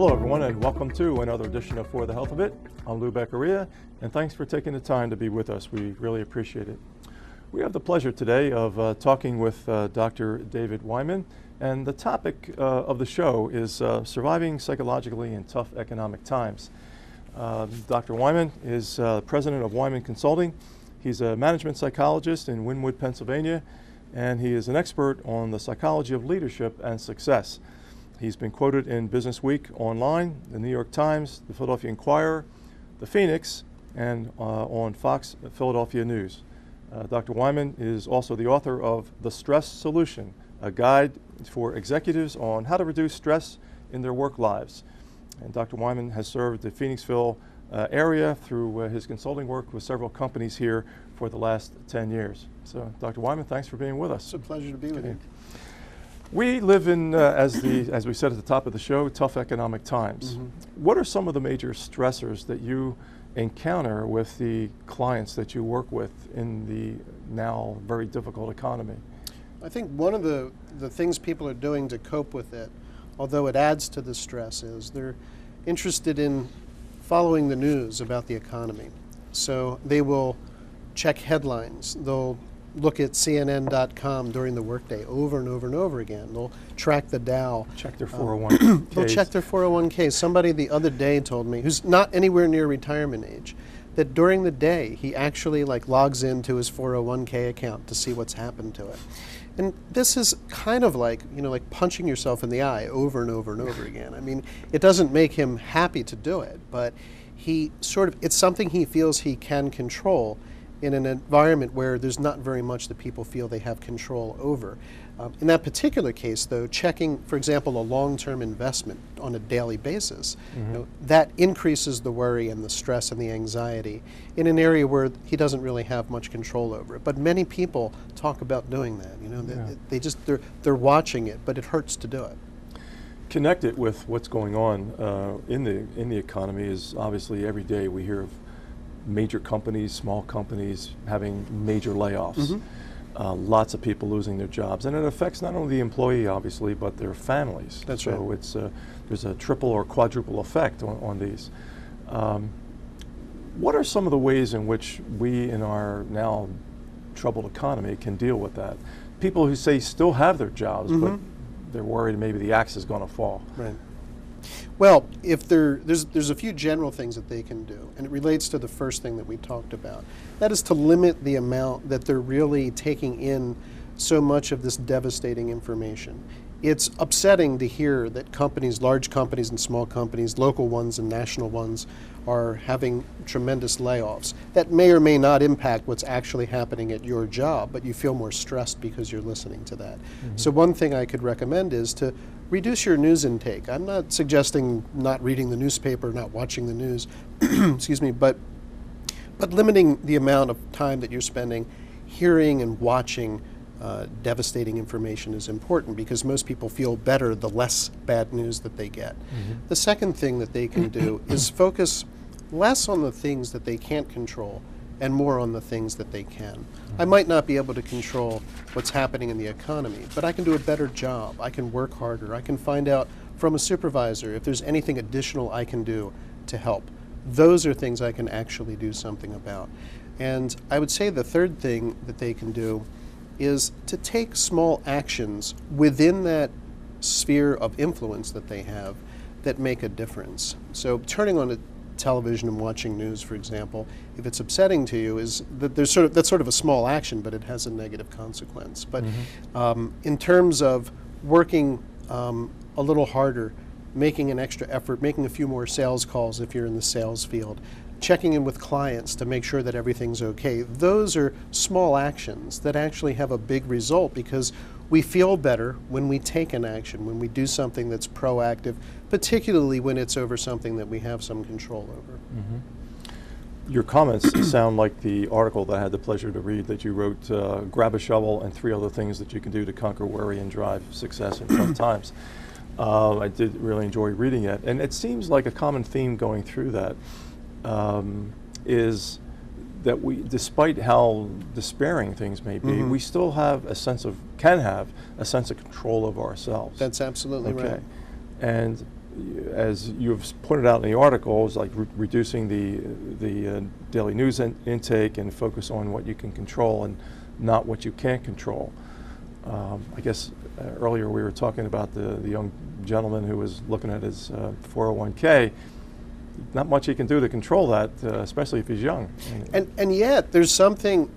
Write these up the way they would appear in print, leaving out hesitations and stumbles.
Hello everyone, and welcome to another edition of For the Health of It. I'm Lou Beccaria, and thanks for taking the time to be with us. We really appreciate it. We have the pleasure today of talking with Dr. David Weiman, and the topic of the show is surviving psychologically in tough economic times. Dr. Weiman is president of Weiman Consulting. He's a management psychologist in Wynwood, Pennsylvania, and he is an expert on the psychology of leadership and success. He's been quoted in Business Week Online, the New York Times, the Philadelphia Inquirer, the Phoenix, and on Fox Philadelphia News. Dr. Weiman is also the author of The Stress Solution, a guide for executives on how to reduce stress in their work lives. And Dr. Weiman has served the Phoenixville area through his consulting work with several companies here for the last 10 years. So, Dr. Weiman, thanks for being with us. It's a pleasure to be with you. We live in, as we said at the top of the show, tough economic times. Mm-hmm. What are some of the major stressors that you encounter with the clients that you work with in the now very difficult economy? I think one of the things people are doing to cope with it, although it adds to the stress, is they're interested in following the news about the economy. So they will check headlines. They'll look at CNN.com during the workday over and over and over again. They'll track the Dow. Check their 401k. They'll check their 401k. Somebody the other day told me, who's not anywhere near retirement age, that during the day he actually logs into his 401k account to see what's happened to it. And this is kind of like punching yourself in the eye over and over and over again. I mean, it doesn't make him happy to do it, but it's something he feels he can control in an environment where there's not very much that people feel they have control over. In that particular case, though, checking, for example, a long-term investment on a daily basis, mm-hmm. That increases the worry and the stress and the anxiety in an area where he doesn't really have much control over it. But many people talk about doing that. They're watching it, but it hurts to do it. Connected with what's going on in the economy is obviously every day we hear of major companies, small companies having major layoffs. Mm-hmm. Lots of people losing their jobs, and it affects not only the employee, obviously, but their families. That's so right. It's there's a triple or quadruple effect on these. What are some of the ways in which we, in our now troubled economy, can deal with that? People who say still have their jobs, mm-hmm. but they're worried maybe the axe is going to fall. Right. Well, if there's a few general things that they can do, and it relates to the first thing that we talked about. That is to limit the amount that they're really taking in so much of this devastating information. It's upsetting to hear that companies, large companies and small companies, local ones and national ones, are having tremendous layoffs. That may or may not impact what's actually happening at your job, but you feel more stressed because you're listening to that. Mm-hmm. So one thing I could recommend is to reduce your news intake. I'm not suggesting not reading the newspaper, not watching the news, excuse me, but limiting the amount of time that you're spending hearing and watching devastating information is important, because most people feel better the less bad news that they get. Mm-hmm. The second thing that they can do is focus less on the things that they can't control and more on the things that they can. Mm-hmm. I might not be able to control what's happening in the economy, but I can do a better job. I can work harder. I can find out from a supervisor if there's anything additional I can do to help. Those are things I can actually do something about. And I would say the third thing that they can do is to take small actions within that sphere of influence that they have that make a difference. So turning on a television and watching news, for example, if it's upsetting to you, is that that's sort of a small action, but it has a negative consequence. But mm-hmm. In terms of working a little harder, making an extra effort, making a few more sales calls if you're in the sales field, checking in with clients to make sure that everything's okay. Those are small actions that actually have a big result, because we feel better when we take an action, when we do something that's proactive, particularly when it's over something that we have some control over. Mm-hmm. Your comments sound like the article that I had the pleasure to read that you wrote, Grab a Shovel and 3 Other Things That You Can Do to Conquer Worry and Drive Success in Tough Times. I did really enjoy reading it, and it seems like a common theme going through that is that we, despite how despairing things may be, mm-hmm. we still have can have a sense of control of ourselves. That's absolutely right. And as you've pointed out in the article, is like reducing the daily news intake and focus on what you can control and not what you can't control. I guess earlier we were talking about the young gentleman who was looking at his 401k. Not much he can do to control that, especially if he's young. And yet, there's something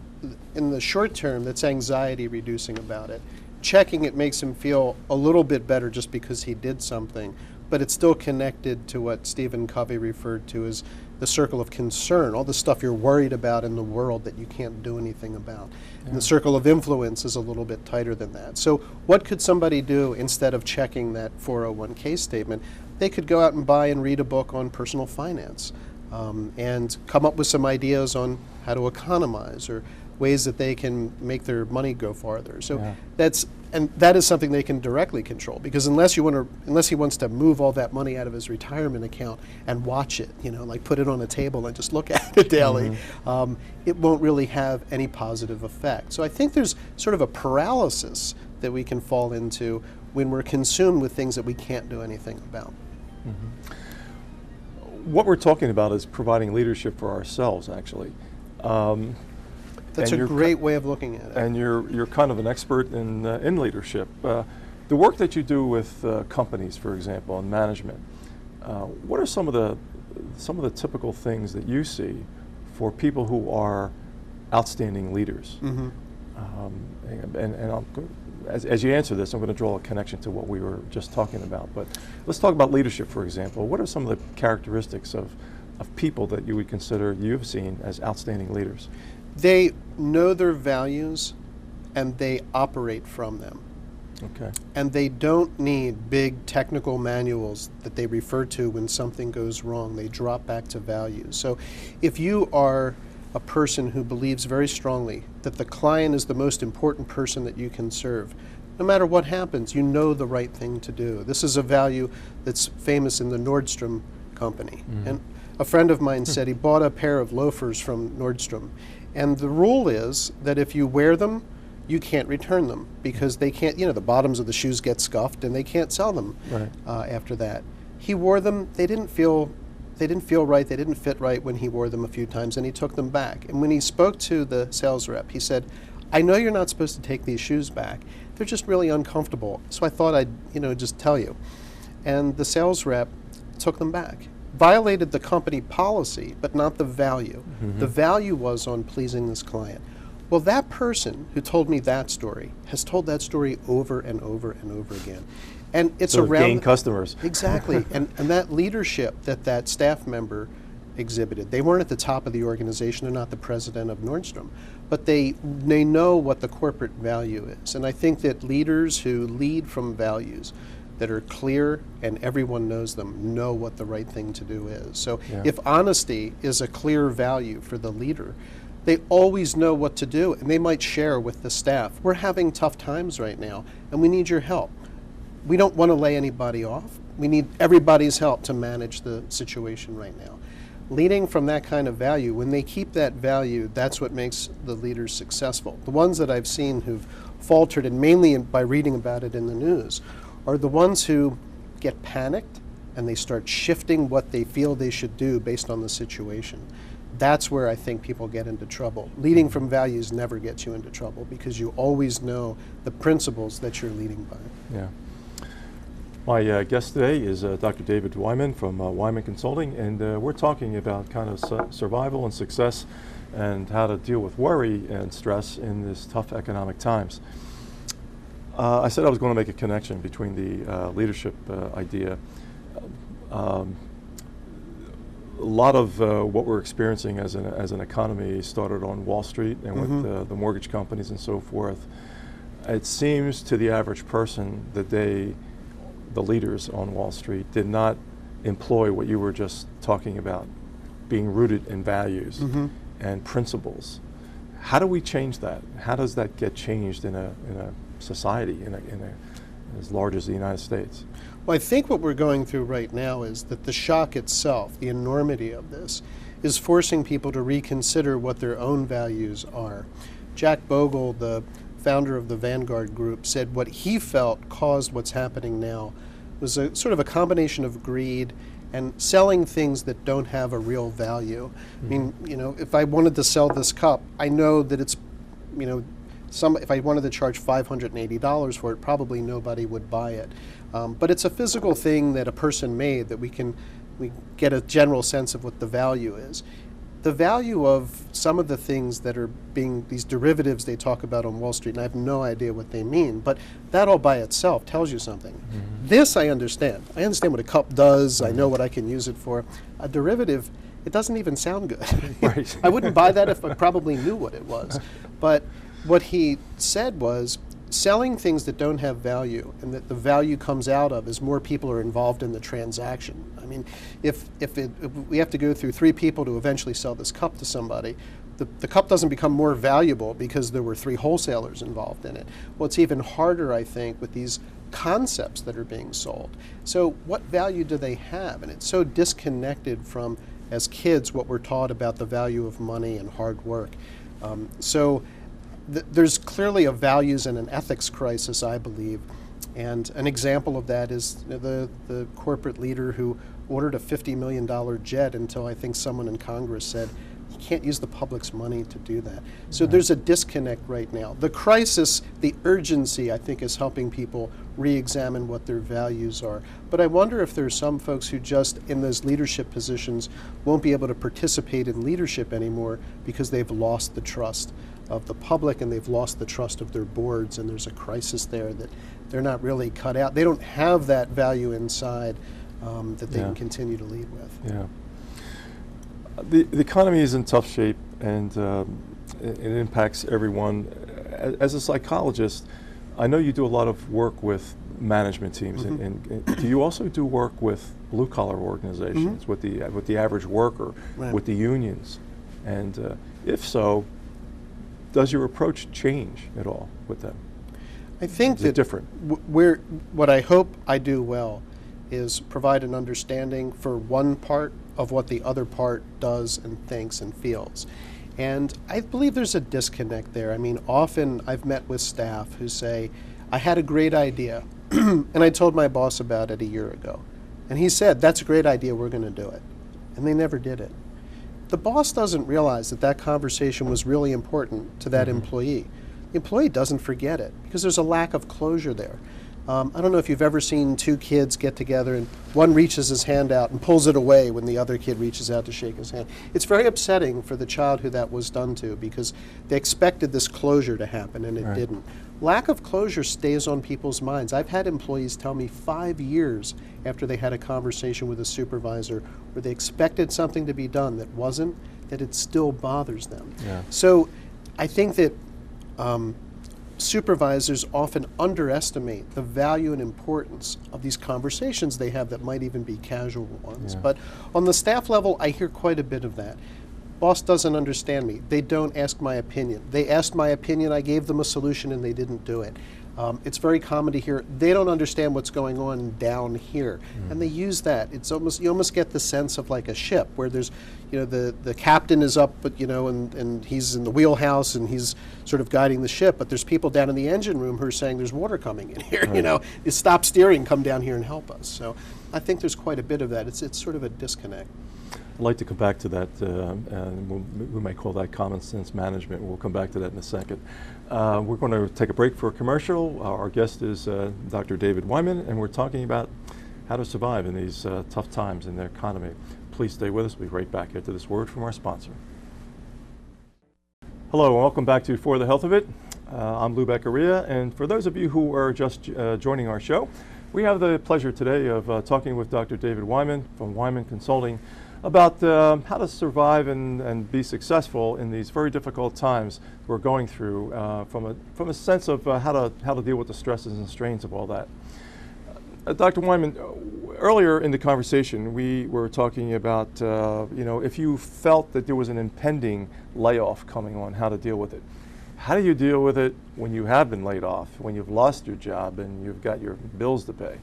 in the short term that's anxiety reducing about it. Checking it makes him feel a little bit better just because he did something, but it's still connected to what Stephen Covey referred to as the circle of concern, all the stuff you're worried about in the world that you can't do anything about. Yeah. And the circle of influence is a little bit tighter than that. So what could somebody do instead of checking that 401k statement? They could go out and buy and read a book on personal finance and come up with some ideas on how to economize or ways that they can make their money go farther. So that is something they can directly control, because unless he wants to move all that money out of his retirement account and watch it, like put it on a table and just look at it daily, it won't really have any positive effect. So I think there's sort of a paralysis that we can fall into when we're consumed with things that we can't do anything about. What we're talking about is providing leadership for ourselves, actually. That's a great way of looking at it. And you're kind of an expert in leadership. The work that you do with companies, for example, and management, what are some of the typical things that you see for people who are outstanding leaders? As you answer this, I'm going to draw a connection to what we were just talking about. But let's talk about leadership, for example. What are some of the characteristics of people that you would consider you've seen as outstanding leaders? They know their values and they operate from them. Okay. And they don't need big technical manuals that they refer to when something goes wrong. They drop back to values. So if you are a person who believes very strongly that the client is the most important person that you can serve, no matter what happens, you know the right thing to do. This is a value that's famous in the Nordstrom company. And a friend of mine said he bought a pair of loafers from Nordstrom. And the rule is that if you wear them, you can't return them, because they can't, the bottoms of the shoes get scuffed and they can't sell them after that. He wore them, they didn't feel right, they didn't fit right when he wore them a few times, and he took them back. And when he spoke to the sales rep, he said, I know you're not supposed to take these shoes back. They're just really uncomfortable. So I thought I'd, just tell you. And the sales rep took them back. Violated the company policy, but not the value. The value was on pleasing this client. Well, that person who told me that story has told that story over and over and over again. And it's so around gain customers. Exactly. and that leadership that staff member exhibited. They weren't at the top of the organization. They're not the president of Nordstrom, but they know what the corporate value is. And I think that leaders who lead from values that are clear and everyone knows them know what the right thing to do is. So if honesty is a clear value for the leader, they always know what to do, and they might share with the staff, we're having tough times right now and we need your help. We don't want to lay anybody off. We need everybody's help to manage the situation right now. Leading from that kind of value, when they keep that value, that's what makes the leaders successful. The ones that I've seen who've faltered, and mainly by reading about it in the news, are the ones who get panicked and they start shifting what they feel they should do based on the situation. That's where I think people get into trouble. Leading from values never gets you into trouble, because you always know the principles that you're leading by. Yeah. My guest today is Dr. David Weiman from Weiman Consulting, and we're talking about kind of survival and success and how to deal with worry and stress in this tough economic times. I said I was going to make a connection between the leadership idea. A lot of what we're experiencing as an economy started on Wall Street and with the mortgage companies and so forth. It seems to the average person that the leaders on Wall Street did not employ what you were just talking about, being rooted in values and principles. How do we change that? How does that get changed in a society as large as the United States? Well, I think what we're going through right now is that the shock itself, the enormity of this, is forcing people to reconsider what their own values are. Jack Bogle, the founder of the Vanguard Group, said what he felt caused what's happening now was a sort of a combination of greed and selling things that don't have a real value. I mean, if I wanted to sell this cup, I know that it's, if I wanted to charge $580 for it, probably nobody would buy it. But it's a physical thing that a person made that we get a general sense of what the value is. The value of some of the things that are these derivatives they talk about on Wall Street, and I have no idea what they mean, but that all by itself tells you something. Mm-hmm. This I understand. I understand what a cup does. Mm-hmm. I know what I can use it for. A derivative, it doesn't even sound good. Right. I wouldn't buy that if I probably knew what it was. But what he said was, selling things that don't have value and that the value comes out of as more people are involved in the transaction. I mean, if we have to go through 3 people to eventually sell this cup to somebody, the cup doesn't become more valuable because there were 3 wholesalers involved in it. Well, it's even harder, I think, with these concepts that are being sold. So what value do they have? And it's so disconnected from, as kids, what we're taught about the value of money and hard work. There's clearly a values and an ethics crisis, I believe, and an example of that is the corporate leader who ordered a $50 million jet until I think someone in Congress said, you can't use the public's money to do that. So there's a disconnect right now. The crisis, the urgency, I think, is helping people re-examine what their values are. But I wonder if there's some folks who just, in those leadership positions, won't be able to participate in leadership anymore because they've lost the trust of the public and they've lost the trust of their boards, and there's a crisis there that they're not really cut out. They don't have that value inside that they can continue to lead with. Yeah. The economy is in tough shape, and it impacts everyone. As a psychologist, I know you do a lot of work with management teams, mm-hmm. and do you also do work with blue-collar organizations, mm-hmm. with the average worker, right. with the unions? And if so, does your approach change at all with them? I think that different? What I hope I do well is provide an understanding for one part of what the other part does and thinks and feels. And I believe there's a disconnect there. I mean, often I've met with staff who say, I had a great idea, and I told my boss about it a year ago. And he said, that's a great idea, we're going to do it. And they never did it. The boss doesn't realize that that conversation was really important to that mm-hmm. employee. The employee doesn't forget it because there's a lack of closure there. I don't know if you've ever seen 2 kids get together and one reaches his hand out and pulls it away when the other kid reaches out to shake his hand. It's very upsetting for the child who that was done to because they expected this closure to happen and it right. didn't. Lack of closure stays on people's minds. I've had employees tell me 5 years after they had a conversation with a supervisor where they expected something to be done that wasn't, that it still bothers them. Yeah. So I think that supervisors often underestimate the value and importance of these conversations they have that might even be casual ones. Yeah. But on the staff level, I hear quite a bit of that. Boss doesn't understand me. They don't ask my opinion. They asked my opinion, I gave them a solution, and they didn't do it. It's very common to hear, they don't understand what's going on down here. And they use that. It's almost, you almost get the sense of like a ship where there's, the captain is up, but and he's in the wheelhouse and he's sort of guiding the ship, but there's people down in the engine room who are saying there's water coming in here, right. You stop steering, come down here and help us. So I think there's quite a bit of that. It's sort of a disconnect. I'd like to come back to that, and we might call that common sense management. We'll come back to that in a second. We're going to take a break for a commercial. Our guest is Dr. David Weiman, and we're talking about how to survive in these tough times in the economy. Please stay with us. We'll be right back after this word from our sponsor. Hello, and welcome back to For the Health of It. I'm Lou Beccaria, and for those of you who are just joining our show, we have the pleasure today of talking with Dr. David Weiman from Weiman Consulting about how to survive and be successful in these very difficult times we're going through, from a sense of how to deal with the stresses and strains of all that. Dr. Weiman, earlier in the conversation we were talking about if you felt that there was an impending layoff coming on, how to deal with it. How do you deal with it when you have been laid off, when you've lost your job and you've got your bills to pay?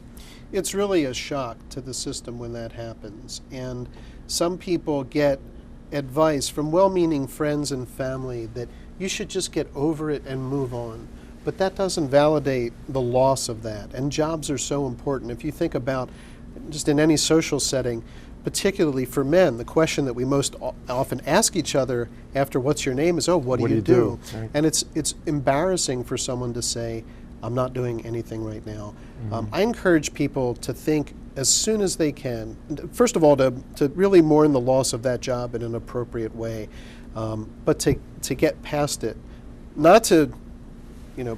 It's really a shock to the system when that happens. And some people get advice from well-meaning friends and family that you should just get over it and move on. but that doesn't validate the loss of that. And jobs are so important. If you think about just in any social setting, particularly for men, the question that we most often ask each other after "What's your name?" is, "Oh, what do you do?" Right. And it's embarrassing for someone to say, "I'm not doing anything right now." I encourage people to think as soon as they can, first of all, to really mourn the loss of that job in an appropriate way, but to get past it, not to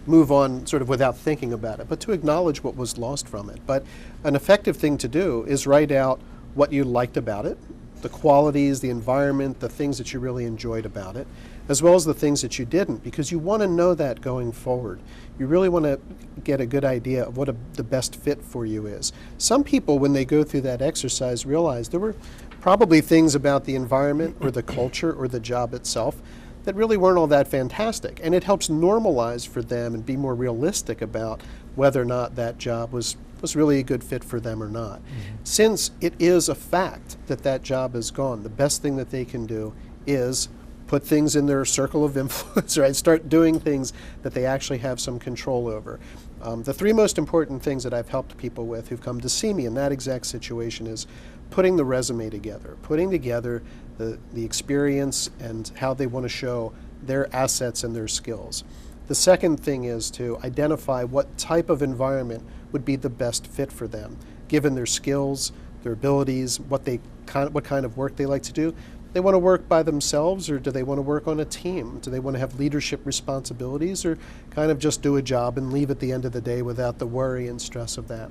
move on sort of without thinking about it, but to acknowledge what was lost from it. But an effective thing to do is write out what you liked about it, the qualities, the environment, the things that you really enjoyed about it, as well as the things that you didn't, because you want to know that going forward. You really want to get a good idea of what the best fit for you is. Some people, when they go through that exercise, realize there were probably things about the environment or the culture or the job itself that really weren't all that fantastic. And it helps normalize for them and be more realistic about whether or not that job was really a good fit for them or not. Since it is a fact that that job is gone, the best thing that they can do is put things in their circle of influence, right? Start doing things that they actually have some control over. The three most important things that I've helped people with who've come to see me in that exact situation is putting the resume together, putting together the experience and how they want to show their assets and their skills. The second thing is to identify what type of environment would be the best fit for them, given their skills, their abilities, what kind of work they like to do. They want to work by themselves, or do they want to work on a team? Do they want to have leadership responsibilities, or kind of just do a job and leave at the end of the day without the worry and stress of that?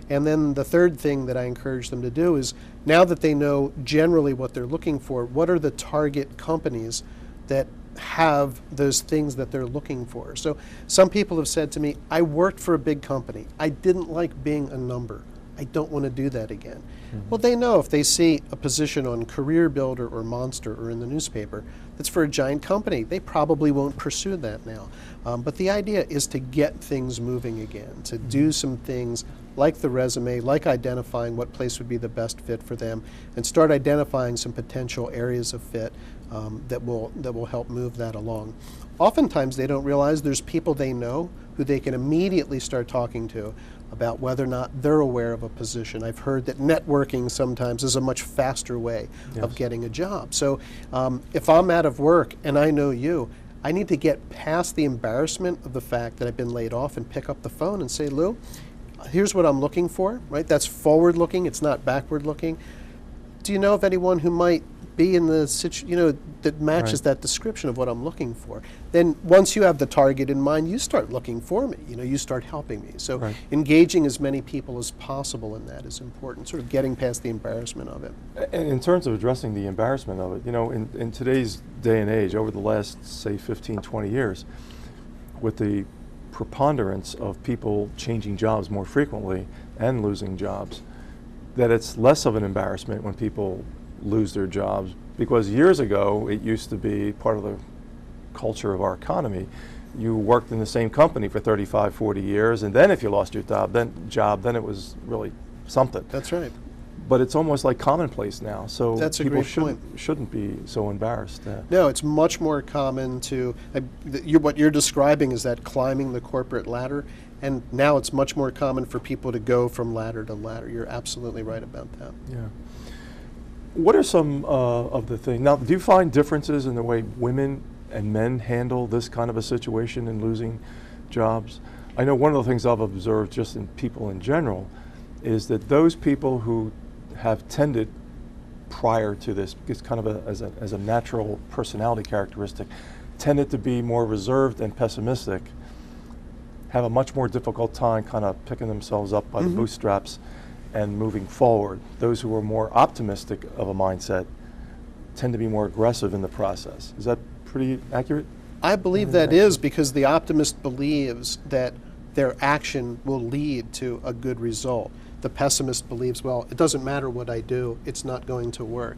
And then the third thing that I encourage them to do is, now that they know generally what they're looking for, what are the target companies that have those things that they're looking for? So some people have said to me, "I worked for a big company. I didn't like being a number. I don't want to do that again." Well, they know if they see a position on Career Builder or Monster or in the newspaper that's for a giant company, they probably won't pursue that now. But the idea is to get things moving again, to do some things like the resume, like identifying what place would be the best fit for them, and start identifying some potential areas of fit that will help move that along. Oftentimes they don't realize there's people they know who they can immediately start talking to about whether or not they're aware of a position. I've heard that networking sometimes is a much faster way of getting a job. So if I'm out of work and I know you, I need to get past the embarrassment of the fact that I've been laid off and pick up the phone and say, "Lou, here's what I'm looking for," right? That's forward looking, it's not backward looking. Do you know of anyone who might be in the that matches that description of what I'm looking for? Then once you have the target in mind, you start looking for me, you start helping me. So engaging as many people as possible in that is important, sort of getting past the embarrassment of it. And in terms of addressing the embarrassment of it, in today's day and age, over the last, say, 15, 20 years, with the preponderance of people changing jobs more frequently and losing jobs, that it's less of an embarrassment when people lose their jobs, because years ago it used to be part of the culture of our economy. You worked in the same company for 35, 40 years, and then if you lost your job, then it was really something. That's right. But it's almost like commonplace now, so that's people shouldn't be so embarrassed. No, it's much more common to, what you're describing is that climbing the corporate ladder, and now it's much more common for people to go from ladder to ladder. You're absolutely right about that. Yeah. What are some of the things? Now, do you find differences in the way women and men handle this kind of a situation in losing jobs? I know one of the things I've observed just in people in general is that those people who have tended prior to this, it's kind of as a natural personality characteristic, tended to be more reserved and pessimistic, have a much more difficult time kind of picking themselves up by the bootstraps and moving forward. Those who are more optimistic of a mindset tend to be more aggressive in the process. Is that pretty accurate? I believe that is, because the optimist believes that their action will lead to a good result. The pessimist believes, well, it doesn't matter what I do, it's not going to work.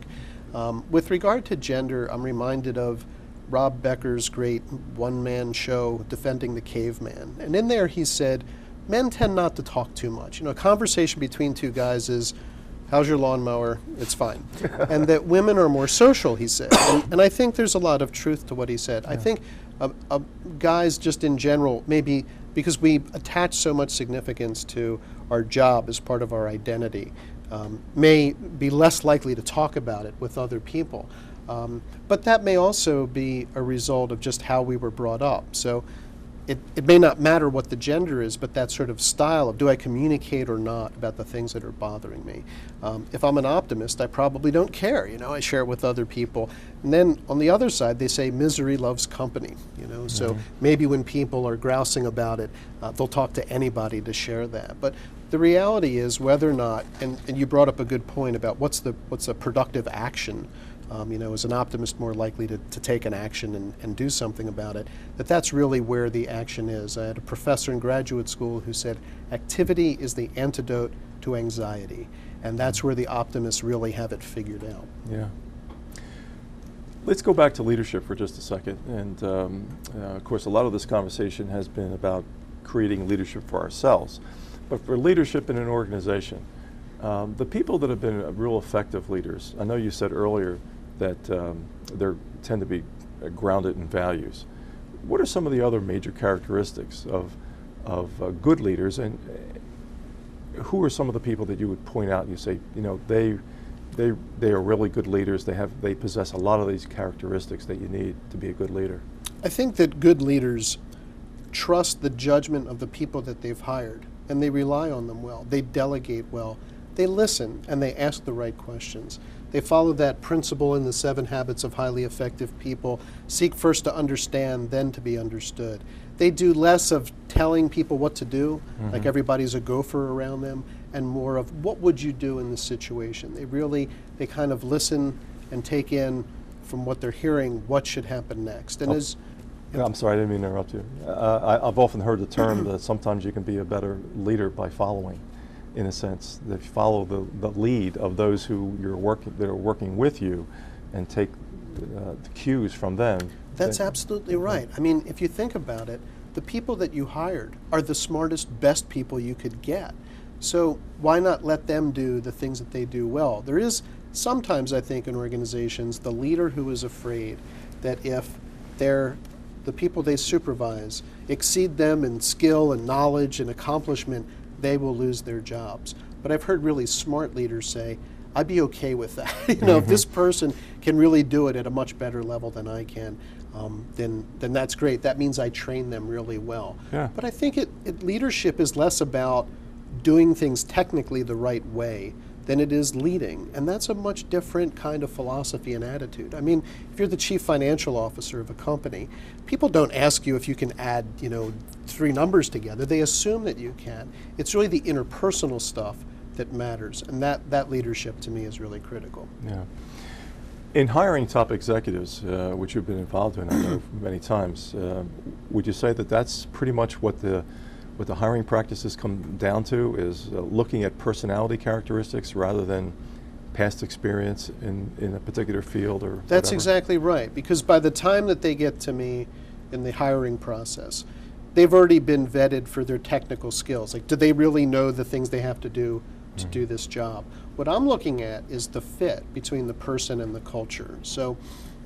With regard to gender, I'm reminded of Rob Becker's great one-man show, Defending the Caveman. And in there he said, men tend not to talk too much. A conversation between two guys is, how's your lawnmower? It's fine. And that women are more social, he said. And I think there's a lot of truth to what he said. I think guys just in general, maybe because we attach so much significance to our job as part of our identity, may be less likely to talk about it with other people. But that may also be a result of just how we were brought up. So it may not matter what the gender is, but that sort of style of do I communicate or not about the things that are bothering me. If I'm an optimist, I probably don't care. I share it with other people. And then on the other side, they say misery loves company. So maybe when people are grousing about it, they'll talk to anybody to share that. But the reality is whether or not, and you brought up a good point about what's a productive action. Is an optimist more likely to take an action and do something about it? That's really where the action is. I had a professor in graduate school who said, activity is the antidote to anxiety. And that's where the optimists really have it figured out. Yeah. Let's go back to leadership for just a second. And of course, a lot of this conversation has been about creating leadership for ourselves. But for leadership in an organization, the people that have been real effective leaders, I know you said earlier that they tend to be grounded in values. What are some of the other major characteristics of good leaders, and who are some of the people that you would point out and you say, they are really good leaders, they possess a lot of these characteristics that you need to be a good leader? I think that good leaders trust the judgment of the people that they've hired, and they rely on them well. They delegate well. They listen, and they ask the right questions. They follow that principle in the 7 Habits of Highly Effective People: seek first to understand, then to be understood. They do less of telling people what to do, like everybody's a gopher around them, and more of what would you do in this situation. They kind of listen and take in from what they're hearing what should happen next. And I'm sorry, I didn't mean to interrupt you. I've often heard the term that sometimes you can be a better leader by following. In a sense, that you follow the lead of those that are working with you, and take the cues from them. That's absolutely right. I mean, if you think about it, the people that you hired are the smartest, best people you could get. So why not let them do the things that they do well? There is sometimes, I think, in organizations, the leader who is afraid that if the people they supervise exceed them in skill and knowledge and accomplishment, they will lose their jobs. But I've heard really smart leaders say, I'd be okay with that. If this person can really do it at a much better level than I can, then that's great. That means I train them really well. Yeah. But I think leadership is less about doing things technically the right way than it is leading. And that's a much different kind of philosophy and attitude. I mean, if you're the chief financial officer of a company, people don't ask you if you can add, 3 numbers together. They assume that you can. It's really the interpersonal stuff that matters. And that leadership to me is really critical. Yeah. In hiring top executives, which you've been involved in, I know many times, would you say that that's pretty much what the hiring practices come down to, is looking at personality characteristics rather than past experience in a particular field or That's whatever? Exactly right, because by the time that they get to me in the hiring process, they've already been vetted for their technical skills. Like, do they really know the things they have to do to do this job? What I'm looking at is the fit between the person and the culture. So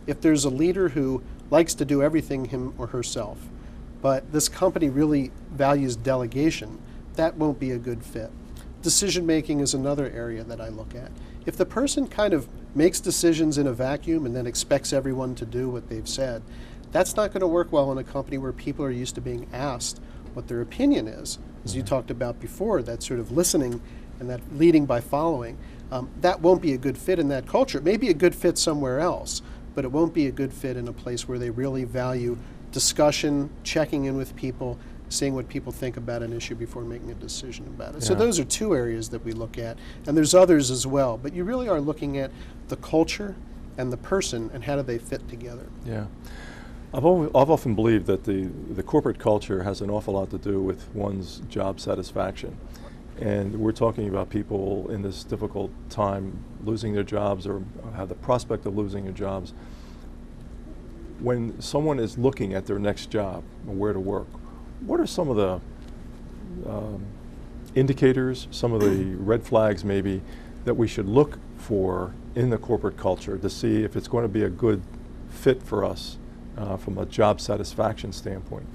if there's a leader who likes to do everything him or herself, but this company really values delegation, that won't be a good fit. Decision making is another area that I look at. If the person kind of makes decisions in a vacuum and then expects everyone to do what they've said, that's not going to work well in a company where people are used to being asked what their opinion is. As you talked about before, that sort of listening and that leading by following, that won't be a good fit in that culture. It may be a good fit somewhere else, but it won't be a good fit in a place where they really value discussion, checking in with people, seeing what people think about an issue before making a decision about it. Yeah. So those are 2 areas that we look at, and there's others as well, but you really are looking at the culture and the person and how do they fit together. Yeah. I've often believed that the corporate culture has an awful lot to do with one's job satisfaction. And we're talking about people in this difficult time losing their jobs or have the prospect of losing their jobs. When someone is looking at their next job or where to work, what are some of the indicators, some of the red flags maybe that we should look for in the corporate culture to see if it's going to be a good fit for us from a job satisfaction standpoint?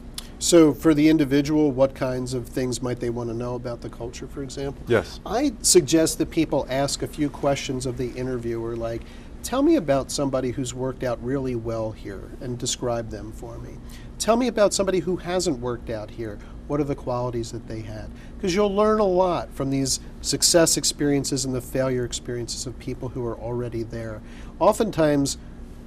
So for the individual, what kinds of things might they want to know about the culture, for example? Yes. I suggest that people ask a few questions of the interviewer, like, tell me about somebody who's worked out really well here and describe them for me. Tell me about somebody who hasn't worked out here. What are the qualities that they had? Because you'll learn a lot from these success experiences and the failure experiences of people who are already there. Oftentimes,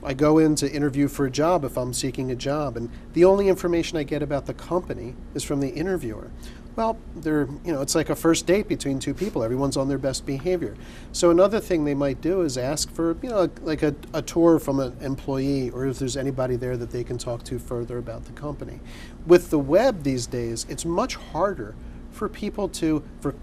I go in to interview for a job if I'm seeking a job, and the only information I get about the company is from the interviewer. Well, it's like a first date between two people. Everyone's on their best behavior. So another thing they might do is ask for, like a tour from an employee, or if there's anybody there that they can talk to further about the company. With the web these days, it's much harder for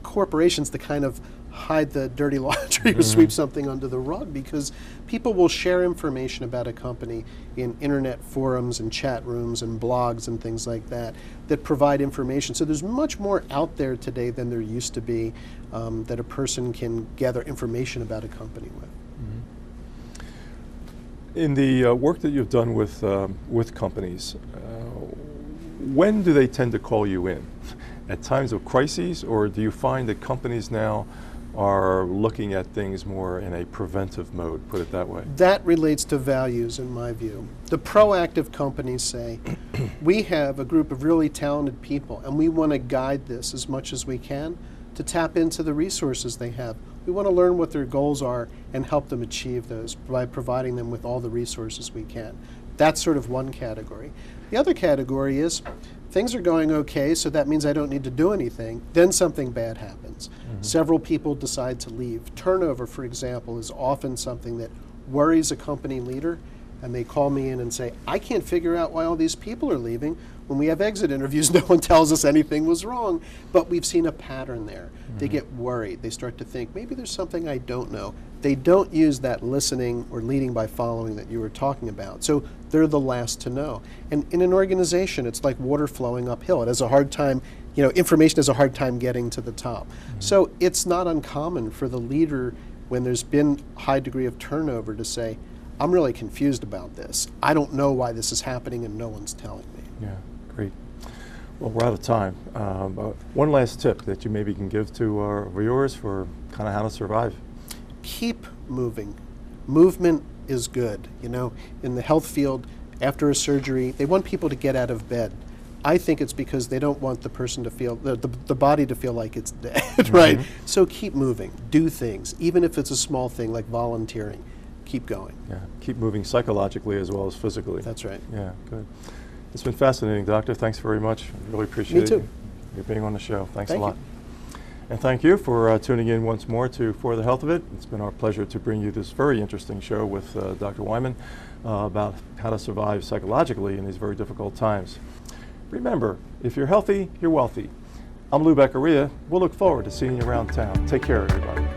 corporations to kind of hide the dirty laundry or sweep something under the rug, because people will share information about a company in internet forums and chat rooms and blogs and things like that provide information. So there's much more out there today than there used to be that a person can gather information about a company with. In the work that you've done with companies, when do they tend to call you in? At times of crises, or do you find that companies now are looking at things more in a preventive mode, put it that way? That relates to values, in my view. The proactive companies say, we have a group of really talented people, and we want to guide this as much as we can to tap into the resources they have. We want to learn what their goals are and help them achieve those by providing them with all the resources we can. That's sort of one category. The other category is, things are going okay, so that means I don't need to do anything. Then something bad happens. Several people decide to leave. Turnover, for example, is often something that worries a company leader, and they call me in and say, I can't figure out why all these people are leaving. When we have exit interviews, no one tells us anything was wrong, but we've seen a pattern there. They get worried. They start to think, maybe there's something I don't know. They don't use that listening or leading by following that you were talking about. So they're the last to know. And in an organization, it's like water flowing uphill. It has a hard time, information has a hard time getting to the top. So it's not uncommon for the leader, when there's been a high degree of turnover, to say, I'm really confused about this. I don't know why this is happening and no one's telling me. Yeah, great. Well, we're out of time. One last tip that you maybe can give to our viewers for kind of how to survive. Keep moving. Movement is good. In the health field, after a surgery, they want people to get out of bed. I think it's because they don't want the person to feel, the body to feel like it's dead, right? So keep moving. Do things, even if it's a small thing like volunteering. Keep going. Yeah, keep moving psychologically as well as physically. That's right. Yeah, good. It's been fascinating, Doctor. Thanks very much. I really appreciate Me too. you being on the show. Thanks Thank a lot. you. And thank you for tuning in once more to For the Health of It. It's been our pleasure to bring you this very interesting show with Dr. Weiman about how to survive psychologically in these very difficult times. Remember, if you're healthy, you're wealthy. I'm Lou Beccaria. We'll look forward to seeing you around town. Take care, everybody.